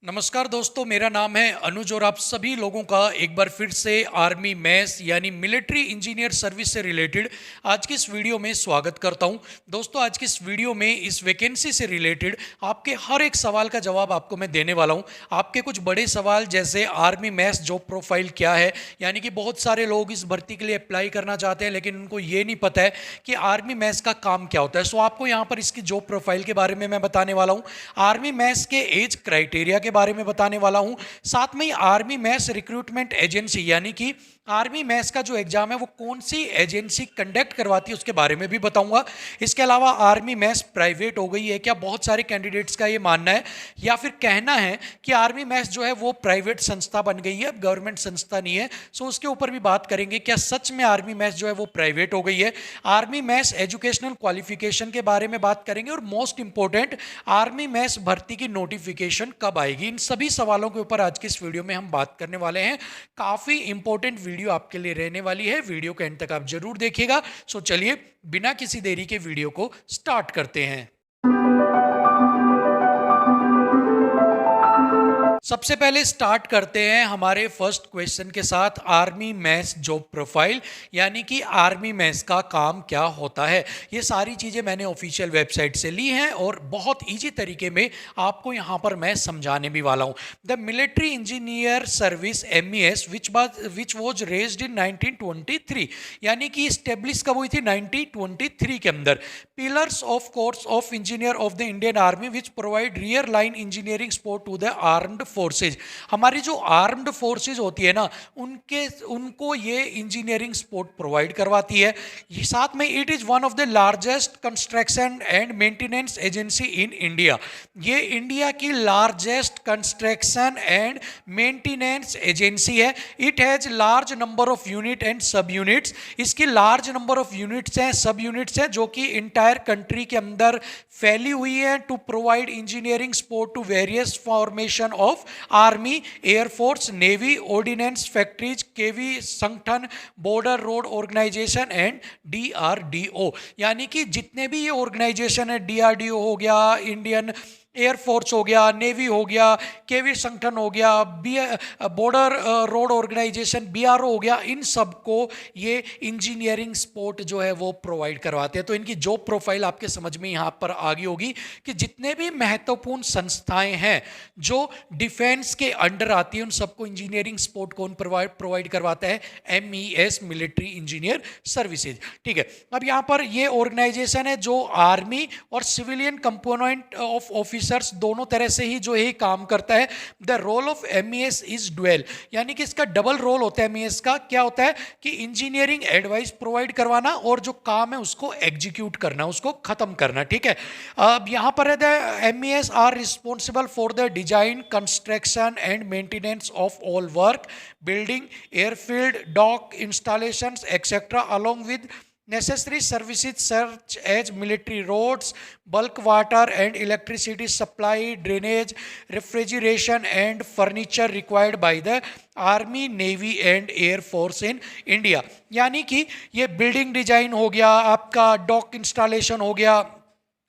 नमस्कार दोस्तों, मेरा नाम है अनुज और आप सभी लोगों का एक बार फिर से आर्मी मैस यानी मिलिट्री इंजीनियर सर्विस से रिलेटेड आज की इस वीडियो में स्वागत करता हूं। दोस्तों, आज की इस वीडियो में इस वैकेंसी से रिलेटेड आपके हर एक सवाल का जवाब आपको मैं देने वाला हूं। आपके कुछ बड़े सवाल जैसे आर्मी मैस जॉब प्रोफाइल क्या है, यानी कि बहुत सारे लोग इस भर्ती के लिए अप्लाई करना चाहते हैं लेकिन उनको ये नहीं पता है कि आर्मी मैस का काम क्या होता है। सो आपको यहाँ पर इसकी जॉब प्रोफाइल के बारे में मैं बताने वाला हूँ, आर्मी मैस के एज क्राइटेरिया के बारे में बताने वाला हूं, साथ में ही आर्मी मैस रिक्रूटमेंट एजेंसी यानी कि आर्मी मैस का जो एग्जाम है वो कौन सी एजेंसी कंडक्ट करवाती है उसके बारे में भी बताऊंगा। इसके अलावा आर्मी मैस प्राइवेट हो गई है क्या, बहुत सारे कैंडिडेट्स का ये मानना है या फिर कहना है कि आर्मी मैस जो है वो प्राइवेट संस्था बन गई है, गवर्नमेंट संस्था नहीं है। सो उसके ऊपर भी बात करेंगे, क्या सच में आर्मी मैस जो है वो प्राइवेट हो गई है। आर्मी मैस एजुकेशनल क्वालिफिकेशन के बारे में बात करेंगे और मोस्ट इंपॉर्टेंट आर्मी मैस भर्ती की नोटिफिकेशन कब आएगी। इन सभी सवालों के ऊपर आज की इस वीडियो में हम बात करने वाले हैं। काफी इंपॉर्टेंट वीडियो आपके लिए रहने वाली है, वीडियो के एंड तक आप जरूर देखिएगा। सो चलिए बिना किसी देरी के वीडियो को स्टार्ट करते हैं। सबसे पहले स्टार्ट करते हैं हमारे फर्स्ट क्वेश्चन के साथ, आर्मी मैस जॉब प्रोफाइल यानी कि आर्मी मैस का काम क्या होता है। ये सारी चीज़ें मैंने ऑफिशियल वेबसाइट से ली हैं और बहुत इजी तरीके में आपको यहाँ पर मैं समझाने भी वाला हूँ। The military engineer service MES which was raised in 1923, यानी कि स्टेब्लिश कब हुई थी 1923 के अंदर। Pillars of corps of engineer of the Indian army which provide rear line engineering support to the armed forces. हमारी जो आर्म्ड फोर्सेज होती है ना, उनको ये इंजीनियरिंग सपोर्ट प्रोवाइड करवाती है। ये साथ में it is one of the largest construction and maintenance agency in India. ये इंडिया की largest construction and maintenance agency है। It has large number of unit and sub units. इसकी लार्ज नंबर ऑफ यूनिट्स हैं, sub units हैं, जो कि entire country के अंदर फैली हुई है to provide engineering support to various formation of army, air force, navy, ordnance factories, KV Sangathan, border road organisation and DRDO। यानी कि जितने भी ये ऑर्गेनाइजेशन है, DRDO हो गया, इंडियन एयरफोर्स हो गया, नेवी हो गया, केवी संगठन हो गया, बॉर्डर रोड ऑर्गेनाइजेशन BRO हो गया, इन सबको ये इंजीनियरिंग सपोर्ट जो है वो प्रोवाइड करवाते हैं। तो इनकी जॉब प्रोफाइल आपके समझ में यहाँ पर आ गई होगी कि जितने भी महत्वपूर्ण संस्थाएं हैं जो डिफेंस के अंडर आती है उन सबको इंजीनियरिंग सपोर्ट कौन प्रोवाइड करवाता है, MES मिलिट्री इंजीनियर सर्विसेज। ठीक है, अब यहाँ पर ये ऑर्गेनाइजेशन है जो आर्मी और सिविलियन कंपोनेंट ऑफ ऑफिसर्स दोनों तरह से ही जो है काम करता है। The role of MES is dual, यानी कि इसका डबल रोल होता है। MES का क्या होता है कि इंजीनियरिंग एडवाइस प्रोवाइड करवाना और जो काम है उसको एग्जीक्यूट करना, उसको खत्म करना। ठीक है, अब यहाँ पर है the MES are responsible for the design, construction and maintenance of all work, building, airfield, dock installations etcetera, along with necessary services such as military roads, bulk water and electricity supply, drainage, refrigeration and furniture required by the army, navy and air force in India. यानी कि ये building design हो गया, आपका dock installation हो गया,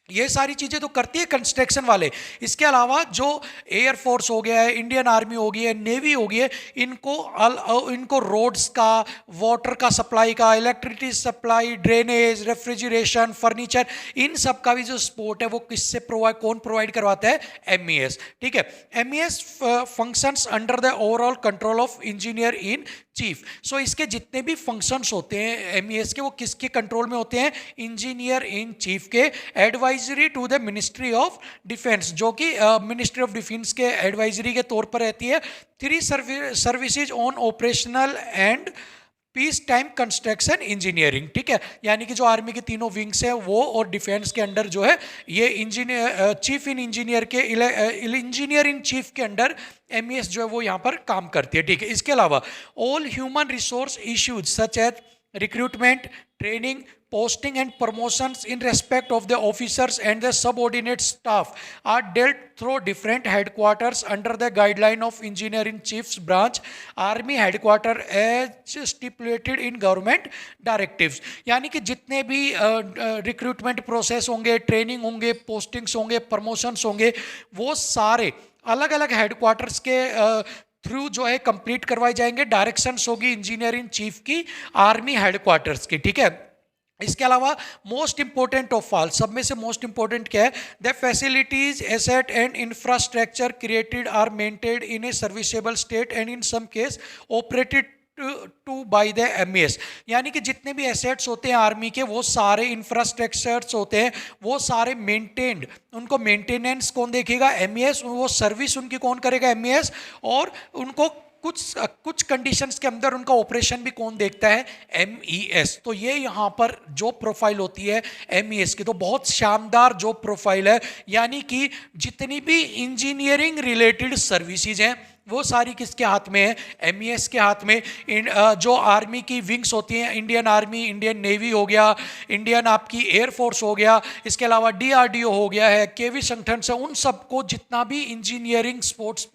ये सारी चीज़ें तो करती है कंस्ट्रक्शन वाले। इसके अलावा जो एयरफोर्स हो गया है, इंडियन आर्मी हो गई है, नेवी हो गई है, इनको रोड्स का, वाटर का सप्लाई का, electricity supply, drainage, refrigeration, furniture, इन सब का भी जो सपोर्ट है वो किससे कौन प्रोवाइड करवाता है, MES। ठीक है, MES functions under the overall control of engineer in chief. So इसके जितने भी फंक्शंस होते हैं MES के, वो किसके कंट्रोल में होते हैं, इंजीनियर इन चीफ के। Advisory to the ministry of defence, जो कि मिनिस्ट्री ऑफ डिफेंस के एडवाइजरी के तौर पर रहती है। 3 services on operational and peace time construction engineering. ठीक है, यानी कि जो आर्मी के तीनों विंग्स हैं वो और डिफेंस के अंडर जो है ये इंजीनियर, चीफ इन इंजीनियर के, इंजीनियर इन चीफ के अंडर MES जो है वो यहाँ पर काम करती है। ठीक है, इसके अलावा all human resource issues such as recruitment, training, posting and promotions in respect of the officers and the subordinate staff are dealt through different headquarters under the guideline of engineer in chief's branch, army headquarter as stipulated in government directives। यानी कि जितने भी recruitment process होंगे, training होंगे, postings होंगे, promotions होंगे, वो सारे अलग अलग हेडक्वार्टर्स के थ्रू जो है कंप्लीट करवाए जाएंगे। डायरेक्शंस होगी इंजीनियर इन चीफ की आर्मी हेडक्वार्टर्स की, ठीक है। इसके अलावा मोस्ट इंपॉर्टेंट ऑफ ऑल, सब में से मोस्ट इंपॉर्टेंट क्या है, the facilities asset and infrastructure created are maintained in a serviceable state and in some case operated to by the MES. यानी कि जितने भी एसेट्स होते हैं आर्मी के, वो सारे इंफ्रास्ट्रक्चर्स होते हैं, वो सारे मेंटेन्ड, उनको मेंटेनेंस कौन देखेगा, एमईएस। वो सर्विस उनकी कौन करेगा, एमईएस। और उनको कुछ कुछ कंडीशंस के अंदर उनका ऑपरेशन भी कौन देखता है, एमईएस। तो ये यहाँ पर जॉब प्रोफाइल होती है एमईएस की, तो बहुत शानदार जॉब प्रोफाइल है। यानी कि जितनी भी इंजीनियरिंग रिलेटेड सर्विसेज हैं वो सारी किसके हाथ में है, एमईएस के हाथ में। जो आर्मी की विंग्स होती हैं, इंडियन आर्मी, इंडियन नेवी हो गया, इंडियन आपकी एयरफोर्स हो गया, इसके अलावा डीआरडीओ हो गया है, केवी संगठन से, उन सबको जितना भी इंजीनियरिंग स्पोर्ट्स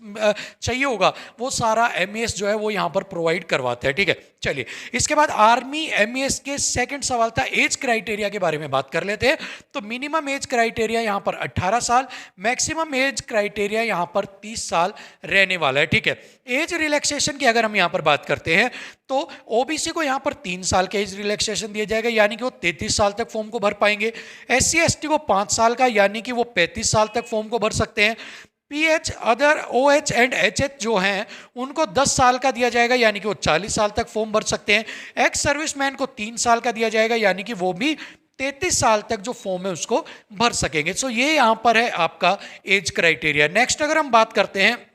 चाहिए होगा वो सारा एमईएस जो है वो यहाँ पर प्रोवाइड करवाता है, ठीक है। चलिए, इसके बाद आर्मी एमईएस के सेकंड सवाल था एज क्राइटेरिया के बारे में बात कर लेते हैं। तो मिनिमम एज क्राइटेरिया यहाँ पर 18 साल, मैक्सिमम एज क्राइटेरिया यहाँ पर 30 साल रहने वाला है, ठीक है। एज रिलैक्सेशन की अगर हम यहाँ पर बात करते हैं तो ओबीसी को यहाँ पर 3 साल का एज रिलैक्सेशन दिया जाएगा, यानी कि वो 33 साल तक फॉर्म को भर पाएंगे। एससी एसटी को 5 साल का, यानी कि वो 35 साल तक फॉर्म को भर सकते हैं। PH, other, OH and HH जो हैं उनको 10 साल का दिया जाएगा, यानी कि वो 40 साल तक फॉर्म भर सकते हैं। एक्स सर्विसमैन को 3 साल का दिया जाएगा, यानी कि वो भी 33 साल तक जो फॉर्म है उसको भर सकेंगे। सो ये यहाँ पर है आपका एज क्राइटेरिया। नेक्स्ट अगर हम बात करते हैं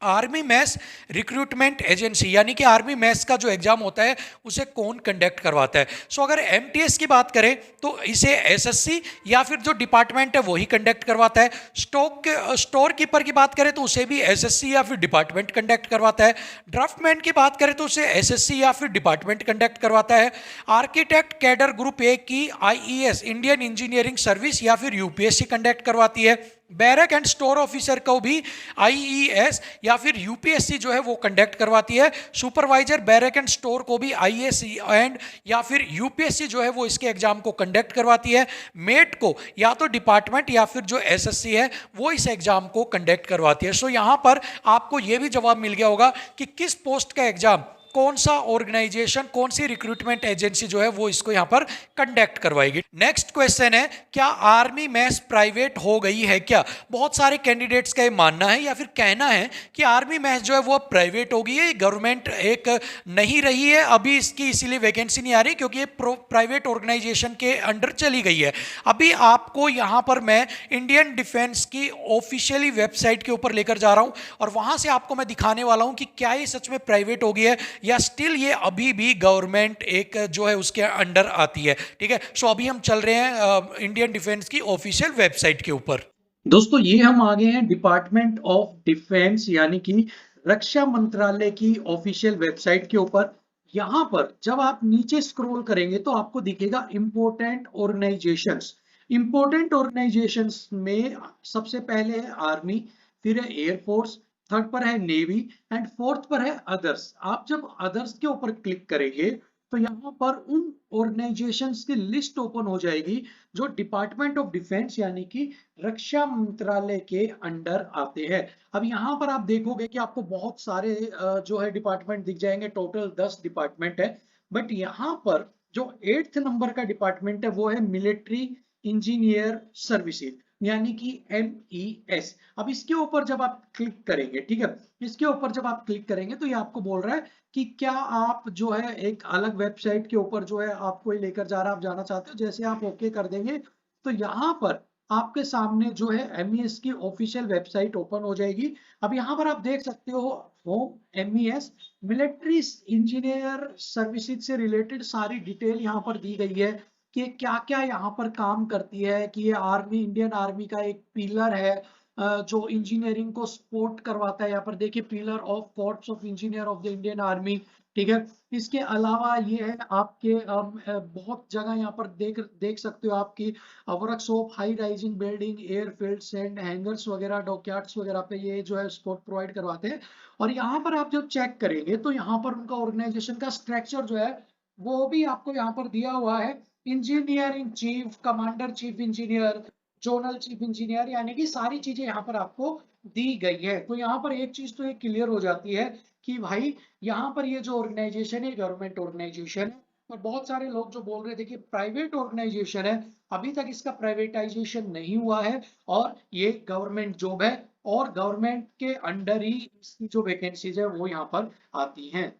आर्मी मैस रिक्रूटमेंट एजेंसी, यानी कि आर्मी मैस का जो एग्जाम होता है उसे कौन कंडक्ट करवाता है। सो अगर एमटीएस की बात करें तो इसे एसएससी या फिर जो डिपार्टमेंट है वही कंडक्ट करवाता है। स्टोर कीपर की बात करें तो उसे भी एसएससी या फिर डिपार्टमेंट कंडक्ट करवाता है। ड्राफ्टमैन की बात करें तो उसे एसएससी या फिर डिपार्टमेंट कंडक्ट करवाता है। आर्किटेक्ट कैडर ग्रुप ए की आईईएस, इंडियन इंजीनियरिंग सर्विस या फिर यूपीएससी कंडक्ट करवाती है। बैरक एंड स्टोर ऑफिसर को भी आईईएस या फिर यूपीएससी जो है वो कंडक्ट करवाती है। सुपरवाइजर बैरक एंड स्टोर को भी आईएएस एंड या फिर यूपीएससी जो है वो इसके एग्जाम को कंडक्ट करवाती है। मेट को या तो डिपार्टमेंट या फिर जो एसएससी है वो इस एग्जाम को कंडक्ट करवाती है। सो यहाँ पर आपको ये भी जवाब मिल गया होगा कि किस पोस्ट का एग्जाम कौन सा ऑर्गेनाइजेशन, कौन सी रिक्रूटमेंट एजेंसी जो है वो इसको यहाँ पर कंडक्ट करवाएगी। नेक्स्ट क्वेश्चन है, क्या आर्मी मैस प्राइवेट हो गई है क्या। बहुत सारे कैंडिडेट्स का ये मानना है या फिर कहना है कि आर्मी मैस जो है वो प्राइवेट हो गई है, गवर्नमेंट एक नहीं रही है अभी इसकी, इसीलिए वैकेंसी नहीं आ रही क्योंकि ये प्राइवेट ऑर्गेनाइजेशन के अंडर चली गई है। अभी आपको यहाँ पर मैं इंडियन डिफेंस की ऑफिशियली वेबसाइट के ऊपर लेकर जा रहा हूँ और वहाँ से आपको मैं दिखाने वाला हूँ कि क्या ये सच में प्राइवेट हो गई है या स्टिल ये अभी भी गवर्नमेंट एक जो है उसके अंडर आती है, ठीक है। सो अभी हम चल रहे हैं इंडियन डिफेंस की ऑफिशियल वेबसाइट के ऊपर। दोस्तों ये हम आ गए हैं डिपार्टमेंट ऑफ डिफेंस यानी कि रक्षा मंत्रालय की ऑफिशियल वेबसाइट के ऊपर। यहां पर जब आप नीचे स्क्रॉल करेंगे तो आपको दिखेगा इंपोर्टेंट ऑर्गेनाइजेशंस। इंपोर्टेंट ऑर्गेनाइजेशंस में सबसे पहले है आर्मी, फिर है एयरफोर्स, थर्ड पर है नेवी एंड फोर्थ पर है अदर्स। आप जब अदर्स के ऊपर क्लिक करेंगे तो यहाँ पर उन ऑर्गेनाइजेशंस की लिस्ट ओपन हो जाएगी जो डिपार्टमेंट ऑफ डिफेंस यानी कि रक्षा मंत्रालय के अंडर आते हैं। अब यहाँ पर आप देखोगे कि आपको बहुत सारे जो है डिपार्टमेंट दिख जाएंगे, टोटल 10 डिपार्टमेंट है। बट यहाँ पर जो 8th नंबर का डिपार्टमेंट है वो है मिलिट्री इंजीनियर सर्विसेज यानी कि MES। अब इसके ऊपर जब आप क्लिक करेंगे, ठीक है, इसके ऊपर जब आप क्लिक करेंगे तो ये आपको बोल रहा है कि क्या आप जो है एक अलग वेबसाइट के ऊपर जो है आपको लेकर जा रहा है, आप जाना चाहते हो। जैसे आप ओके कर देंगे तो यहाँ पर आपके सामने जो है MES की ऑफिशियल वेबसाइट ओपन हो जाएगी। अब यहाँ पर आप देख सकते हो home MES military engineer services से रिलेटेड सारी डिटेल यहाँ पर दी गई है कि क्या क्या यहाँ पर काम करती है, कि ये आर्मी, इंडियन आर्मी का एक पिलर है जो इंजीनियरिंग को सपोर्ट करवाता है। यहाँ पर देखिए pillar of corpse of engineer of the Indian army, ठीक है। इसके अलावा ये है आपके बहुत जगह यहाँ पर देख सकते हो आपकी workshop, high rising building, airfields and hangers वगैरह, डॉकयार्ड्स वगैरह पे ये जो है सपोर्ट प्रोवाइड करवाते हैं। और यहाँ पर आप जब चेक करेंगे तो यहाँ पर उनका ऑर्गेनाइजेशन का स्ट्रक्चर जो है वो भी आपको यहाँ पर दिया हुआ है। Engineer in chief, commander chief engineer, zonal chief engineer, यानी कि सारी चीजें यहाँ पर आपको दी गई है। तो यहाँ पर एक चीज तो ये क्लियर हो जाती है कि भाई यहाँ पर ये जो ऑर्गेनाइजेशन है गवर्नमेंट ऑर्गेनाइजेशन है, और बहुत सारे लोग जो बोल रहे थे कि प्राइवेट ऑर्गेनाइजेशन है, अभी तक इसका प्राइवेटाइजेशन नहीं हुआ है और ये गवर्नमेंट जॉब है और गवर्नमेंट के अंडर ही इसकी जो वैकेंसीज है वो यहाँ पर आती हैं।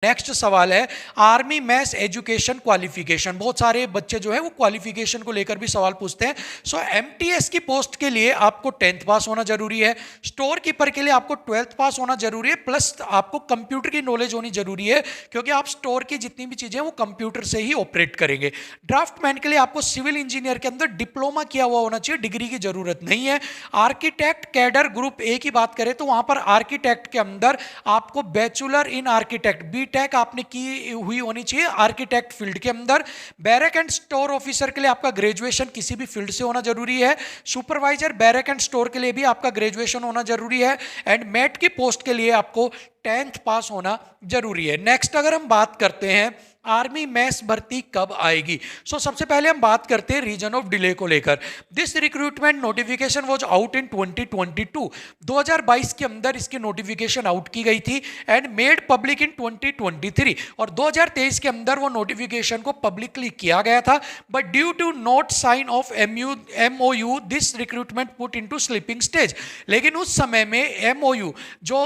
नेक्स्ट सवाल है आर्मी मैस एजुकेशन क्वालिफिकेशन। बहुत सारे बच्चे जो है वो क्वालिफिकेशन को लेकर भी सवाल पूछते हैं। सो एमटीएस की पोस्ट के लिए आपको 10th पास होना जरूरी है, स्टोर कीपर के लिए आपको 12th पास होना जरूरी है, प्लस आपको कंप्यूटर की नॉलेज होनी जरूरी है क्योंकि आप स्टोर की जितनी भी चीजें वो कंप्यूटर से ही ऑपरेट करेंगे। ड्राफ्टमैन के लिए आपको सिविल इंजीनियर के अंदर डिप्लोमा किया हुआ होना चाहिए, डिग्री की जरूरत नहीं है। आर्किटेक्ट कैडर ग्रुप ए की बात करें तो वहां पर आर्किटेक्ट के अंदर आपको बैचलर इन आर्किटेक्ट बीटेक आपने की हुई होनी चाहिए आर्किटेक्ट फील्ड के अंदर। बैरक एंड स्टोर ऑफिसर के लिए आपका ग्रेजुएशन किसी भी फील्ड से होना जरूरी है। सुपरवाइजर बैरक एंड स्टोर के लिए भी आपका ग्रेजुएशन होना जरूरी है। एंड मेट की पोस्ट के लिए आपको 10th पास होना जरूरी है। नेक्स्ट अगर हम बात करते हैं आर्मी मैस भर्ती कब आएगी, सो सबसे पहले हम बात करते हैं रीजन ऑफ डिले को लेकर। This recruitment notification was out in 2022, 2022 के अंदर इसकी नोटिफिकेशन आउट की गई थी एंड मेड पब्लिक इन 2023, और 2023 के अंदर वो नोटिफिकेशन को पब्लिकली किया गया था। But due to not sign of MOU this recruitment put into sleeping stage. लेकिन उस समय में MOU जो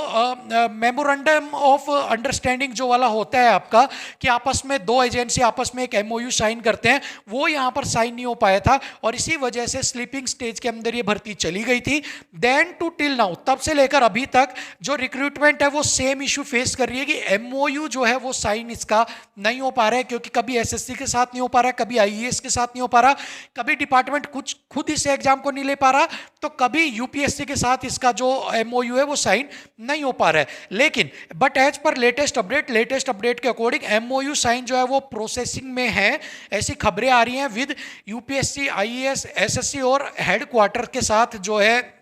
मेमोरेंडम ऑफ अंडरस्टैंडिंग जो वाला होता है आपका कि आपस में दो एजेंसी आपस में एक MOU साइन करते हैं, वो यहां पर साइन नहीं हो पाया था और इसी वजह से स्लीपिंग स्टेज के अंदर ये भर्ती चली गई थी। देन टू टिल नाउ, तब से लेकर अभी तक जो रिक्रूटमेंट है वो सेम इशू फेस कर रही है कि MOU जो है वो साइन इसका नहीं हो पा रहा है, क्योंकि कभी SSC के साथ नहीं हो पा रहा, कभी IAS के साथ नहीं हो पा रहा, कभी डिपार्टमेंट कुछ खुद इस एग्जाम को नहीं ले पा रहा, तो कभी UPSC के साथ इसका जो MOU है वो साइन नहीं हो पा रहा है। लेकिन but as per latest update के अकॉर्डिंग MOU साइन जो है वो प्रोसेसिंग में है, ऐसी खबरें आ रही हैं विद UPSC IAS SSC और हेडक्वार्टर के साथ जो है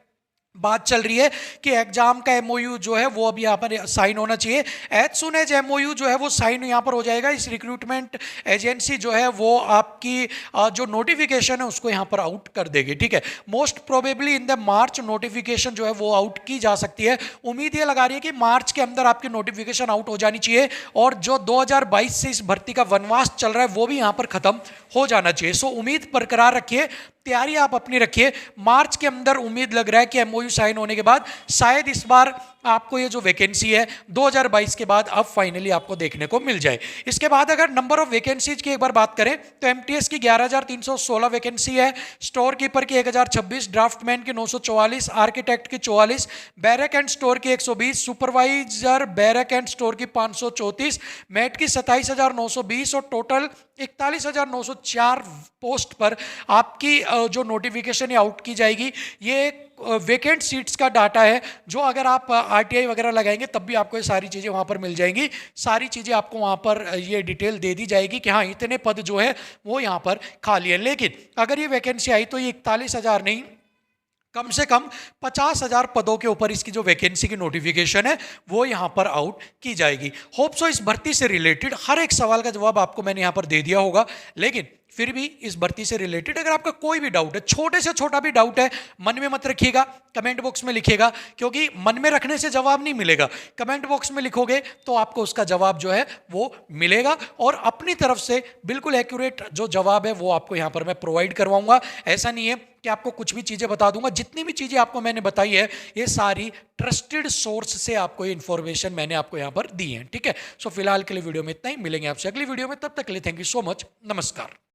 बात चल रही है कि एग्जाम का MOU जो है वो अभी यहाँ पर साइन होना चाहिए। एज सुन एज MOU जो है वो साइन यहाँ पर हो जाएगा, इस रिक्रूटमेंट एजेंसी जो है वो आपकी जो नोटिफिकेशन है उसको यहाँ पर आउट कर देगी। ठीक है, most probably in the March notification जो है वो आउट की जा सकती है। उम्मीद ये लगा रही है कि मार्च के अंदर आपकी नोटिफिकेशन आउट हो जानी चाहिए और जो 2022 से इस भर्ती का वनवास चल रहा है वो भी यहाँ पर खत्म हो जाना चाहिए। सो उम्मीद बरकरार रखिए, तैयारी आप अपनी रखिए। मार्च के अंदर उम्मीद लग रहा है कि MOU साइन होने के बाद शायद इस बार आपको ये जो वैकेंसी है 2022 के बाद अब फाइनली आपको देखने को मिल जाए। इसके बाद अगर नंबर ऑफ वैकेंसीज की एक बार बात करें तो MTS की 11,316 वैकेंसी है, स्टोर कीपर की 1026, ड्राफ्टमैन की 944, आर्किटेक्ट की 44, बैरक एंड स्टोर की 120, सुपरवाइजर बैरक एंड स्टोर की 534, मेट की 27,920 और टोटल 41,904 पोस्ट पर आपकी जो नोटिफिकेशन आउट की जाएगी। ये वेकेंट सीट्स का डाटा है जो अगर आप RTI वगैरह लगाएंगे तब भी आपको ये सारी चीज़ें वहाँ पर मिल जाएंगी। सारी चीज़ें आपको वहाँ पर ये डिटेल दे दी जाएगी कि हाँ इतने पद जो है वो यहाँ पर खाली है। लेकिन अगर ये वैकेंसी आई तो ये 41,000 नहीं, कम से कम 50,000 पदों के ऊपर इसकी जो वैकेंसी की नोटिफिकेशन है वो यहां पर आउट की जाएगी। होप सो इस भर्ती से रिलेटेड हर एक सवाल का जवाब आपको मैंने यहां पर दे दिया होगा, लेकिन फिर भी इस भर्ती से रिलेटेड अगर आपका कोई भी डाउट है, छोटे से छोटा भी डाउट है, मन में मत रखिएगा, कमेंट बॉक्स में लिखिएगा, क्योंकि मन में रखने से जवाब नहीं मिलेगा। कमेंट बॉक्स में लिखोगे तो आपको उसका जवाब जो है वो मिलेगा और अपनी तरफ से बिल्कुल एक्यूरेट जो जवाब है वो आपको यहाँ पर मैं प्रोवाइड करवाऊंगा। ऐसा नहीं है कि आपको कुछ भी चीज़ें बता दूंगा, जितनी भी चीज़ें आपको मैंने बताई है ये सारी ट्रस्टेड सोर्स से आपको ये इन्फॉर्मेशन मैंने आपको यहाँ पर दी है। ठीक है, सो फिलहाल के लिए वीडियो में इतना ही, मिलेंगे आपसे अगली वीडियो में, तब तक के लिए थैंक यू सो मच, नमस्कार।